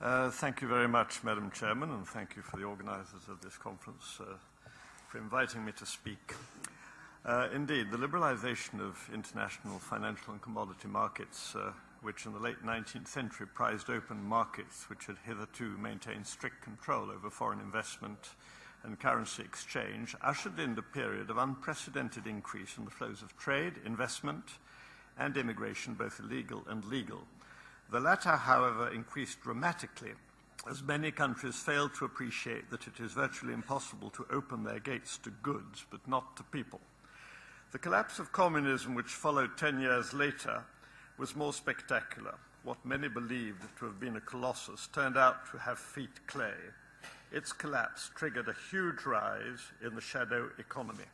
Thank you very much, Madam Chairman, and thank you for the organisers of this conference for inviting me to speak. Indeed, the liberalisation of international financial and commodity markets, which in the late 19th century prized open markets which had hitherto maintained strict control over foreign investment and currency exchange, ushered in a period of unprecedented increase in the flows of trade, investment, and immigration, both illegal and legal. The latter, however, increased dramatically as many countries failed to appreciate that it is virtually impossible to open their gates to goods, but not to people. The collapse of communism, which followed 10 years later, was more spectacular. What many believed to have been a colossus turned out to have feet clay. Its collapse triggered a huge rise in the shadow economy.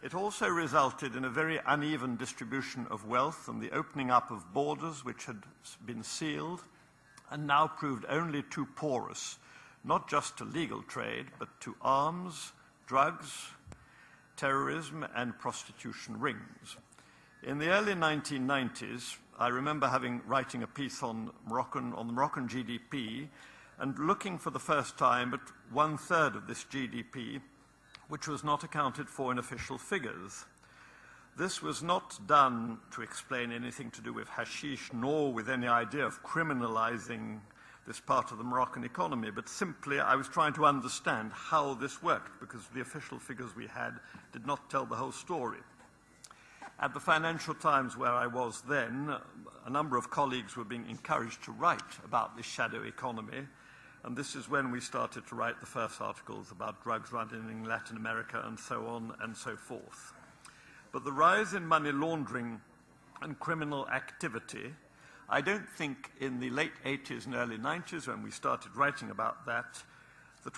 It also resulted in a very uneven distribution of wealth and the opening up of borders which had been sealed and now proved only too porous, not just to legal trade, but to arms, drugs, terrorism, and prostitution rings. In the early 1990s, I remember writing a piece on the Moroccan GDP and looking for the first time at 1/3 of this GDP, which was not accounted for in official figures. This was not done to explain anything to do with hashish, nor with any idea of criminalizing this part of the Moroccan economy, but simply I was trying to understand how this worked, because the official figures we had did not tell the whole story. At the Financial Times, where I was then, a number of colleagues were being encouraged to write about this shadow economy, and this is when we started to write the first articles about drugs running in Latin America and so on and so forth. But the rise in money laundering and criminal activity, I don't think in the late 80s and early 90s, when we started writing about that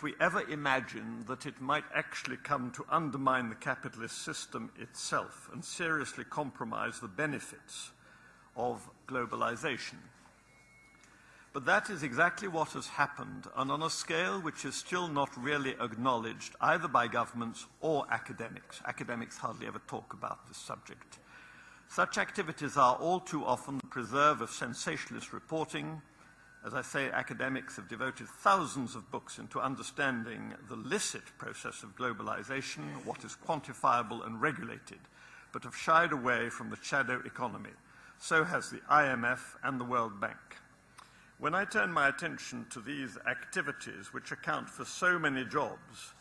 we ever imagined that it might actually come to undermine the capitalist system itself and seriously compromise the benefits of globalization. But that is exactly what has happened, and on a scale which is still not really acknowledged either by governments or academics. Academics hardly ever talk about this subject. Such activities are all too often the preserve of sensationalist reporting. As I say, academics have devoted thousands of books into understanding the licit process of globalization, what is quantifiable and regulated, but have shied away from the shadow economy. So has the IMF and the World Bank. When I turn my attention to these activities, which account for so many jobs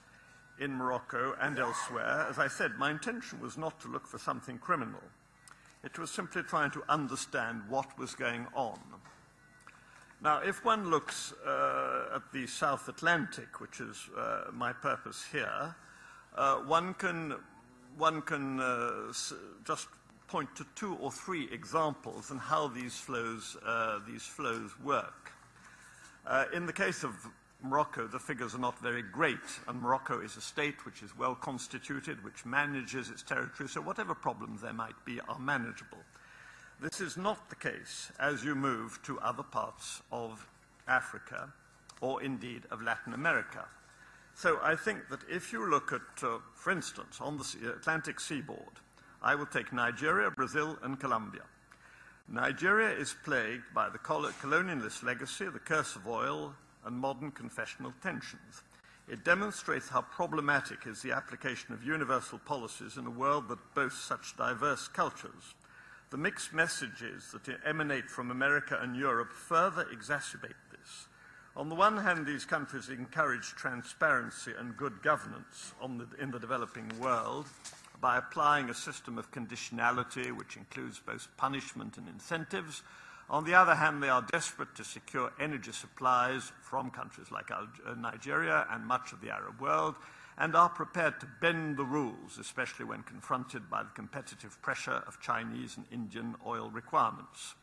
in Morocco and elsewhere, as I said, my intention was not to look for something criminal. It was simply trying to understand what was going on. Now, if one looks at the South Atlantic, which is my purpose here, one can just point to 2 or 3 examples on how these flows work. In the case of Morocco, the figures are not very great, and Morocco is a state which is well constituted, which manages its territory, so whatever problems there might be are manageable. This is not the case as you move to other parts of Africa, or indeed of Latin America. So I think that if you look at, for instance, on the Atlantic seaboard, I will take Nigeria, Brazil, and Colombia. Nigeria is plagued by the colonialist legacy, the curse of oil, and modern confessional tensions. It demonstrates how problematic is the application of universal policies in a world that boasts such diverse cultures. The mixed messages that emanate from America and Europe further exacerbate this. On the one hand, these countries encourage transparency and good governance in the developing world, by applying a system of conditionality which includes both punishment and incentives. On the other hand, they are desperate to secure energy supplies from countries like Nigeria and much of the Arab world, and are prepared to bend the rules, especially when confronted by the competitive pressure of Chinese and Indian oil requirements.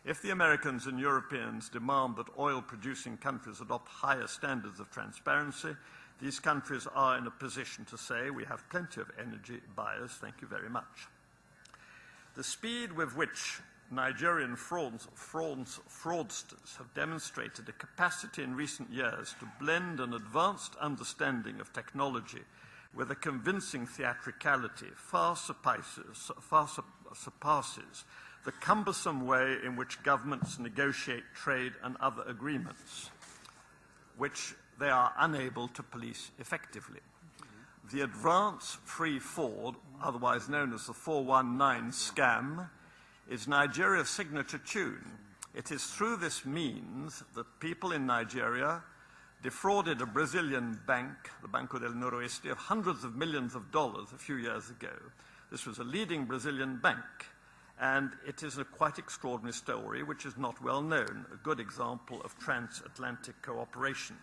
If the Americans and Europeans demand that oil-producing countries adopt higher standards of transparency, these countries are in a position to say, we have plenty of energy buyers, thank you very much. The speed with which Nigerian fraudsters have demonstrated a capacity in recent years to blend an advanced understanding of technology with a convincing theatricality far surpasses the cumbersome way in which governments negotiate trade and other agreements, which they are unable to police effectively. The advance free Ford, otherwise known as the 419 scam, is Nigeria's signature tune. It is through this means that people in Nigeria defrauded a Brazilian bank, the Banco del Noroeste, of hundreds of millions of dollars a few years ago. This was a leading Brazilian bank, and it is a quite extraordinary story which is not well known, a good example of transatlantic cooperation.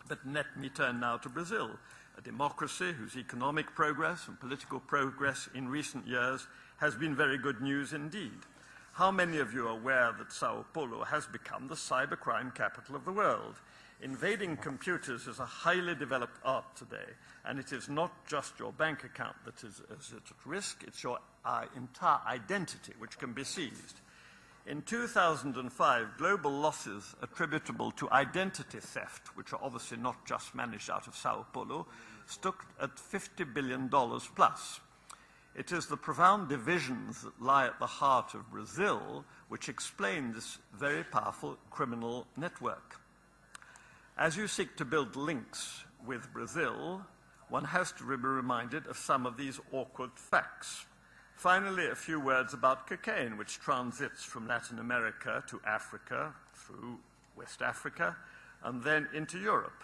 But let me turn now to Brazil, a democracy whose economic progress and political progress in recent years has been very good news indeed. How many of you are aware that Sao Paulo has become the cybercrime capital of the world? Invading computers is a highly developed art today, and it is not just your bank account that is at risk, it's your entire identity which can be seized. In 2005, global losses attributable to identity theft, which are obviously not just managed out of Sao Paulo, stood at $50 billion plus. It is the profound divisions that lie at the heart of Brazil which explain this very powerful criminal network. As you seek to build links with Brazil, one has to be reminded of some of these awkward facts. Finally, a few words about cocaine, which transits from Latin America to Africa, through West Africa, and then into Europe.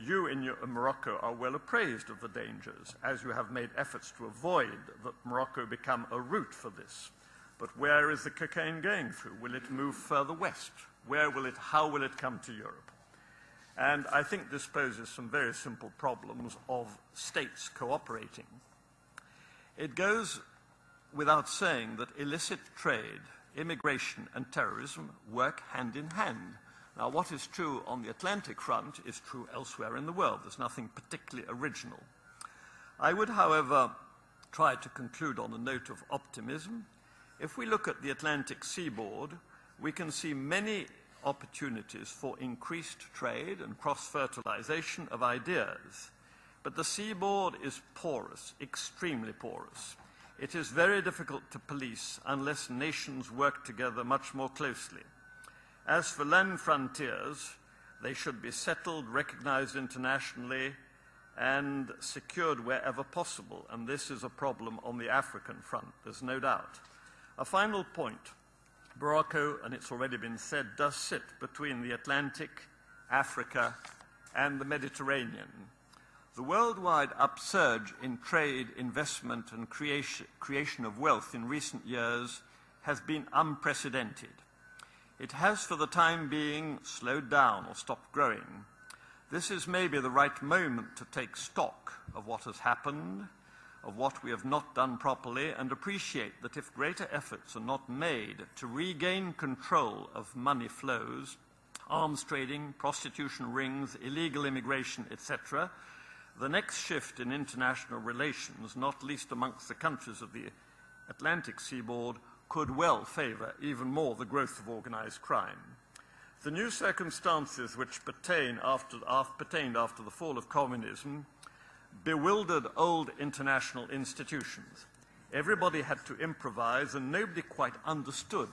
You in Morocco are well appraised of the dangers, as you have made efforts to avoid that Morocco become a route for this. But where is the cocaine going through? Will it move further west? How will it come to Europe? And I think this poses some very simple problems of states cooperating. It goes without saying that illicit trade, immigration, and terrorism work hand in hand. Now, what is true on the Atlantic front is true elsewhere in the world. There's nothing particularly original. I would, however, try to conclude on a note of optimism. If we look at the Atlantic seaboard, we can see many opportunities for increased trade and cross-fertilization of ideas. But the seaboard is porous, extremely porous. It is very difficult to police unless nations work together much more closely. As for land frontiers, they should be settled, recognized internationally, and secured wherever possible. And this is a problem on the African front, there's no doubt. A final point. Morocco, and it's already been said, does sit between the Atlantic, Africa, and the Mediterranean. The worldwide upsurge in trade, investment, and creation of wealth in recent years has been unprecedented. It has, for the time being, slowed down or stopped growing. This is maybe the right moment to take stock of what has happened, of what we have not done properly, and appreciate that if greater efforts are not made to regain control of money flows, arms trading, prostitution rings, illegal immigration, etc., the next shift in international relations, not least amongst the countries of the Atlantic seaboard, could well favor even more the growth of organized crime. The new circumstances which pertained after the fall of communism bewildered old international institutions. Everybody had to improvise, and nobody quite understood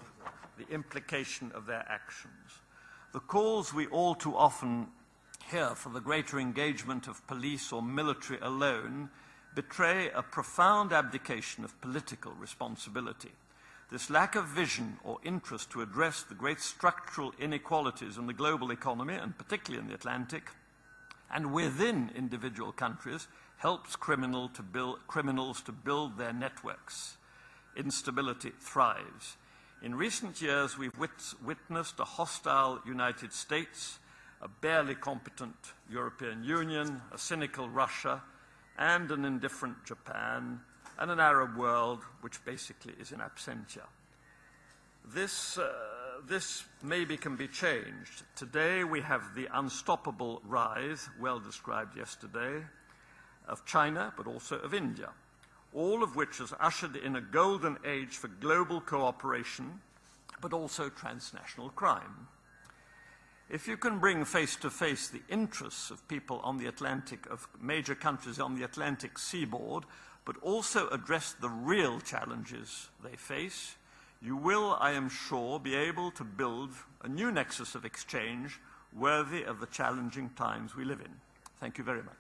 the implication of their actions. The calls we all too often hear for the greater engagement of police or military alone betray a profound abdication of political responsibility. This lack of vision or interest to address the great structural inequalities in the global economy, and particularly in the Atlantic, and within individual countries, helps criminals to build their networks. Instability thrives. In recent years, we've witnessed a hostile United States, a barely competent European Union, a cynical Russia, and an indifferent Japan, and an Arab world which basically is in absentia. This maybe can be changed. Today we have the unstoppable rise, well described yesterday, of China, but also of India, all of which has ushered in a golden age for global cooperation, but also transnational crime. If you can bring face to face the interests of people on the Atlantic, of major countries on the Atlantic seaboard, but also address the real challenges they face, you will, I am sure, be able to build a new nexus of exchange worthy of the challenging times we live in. Thank you very much.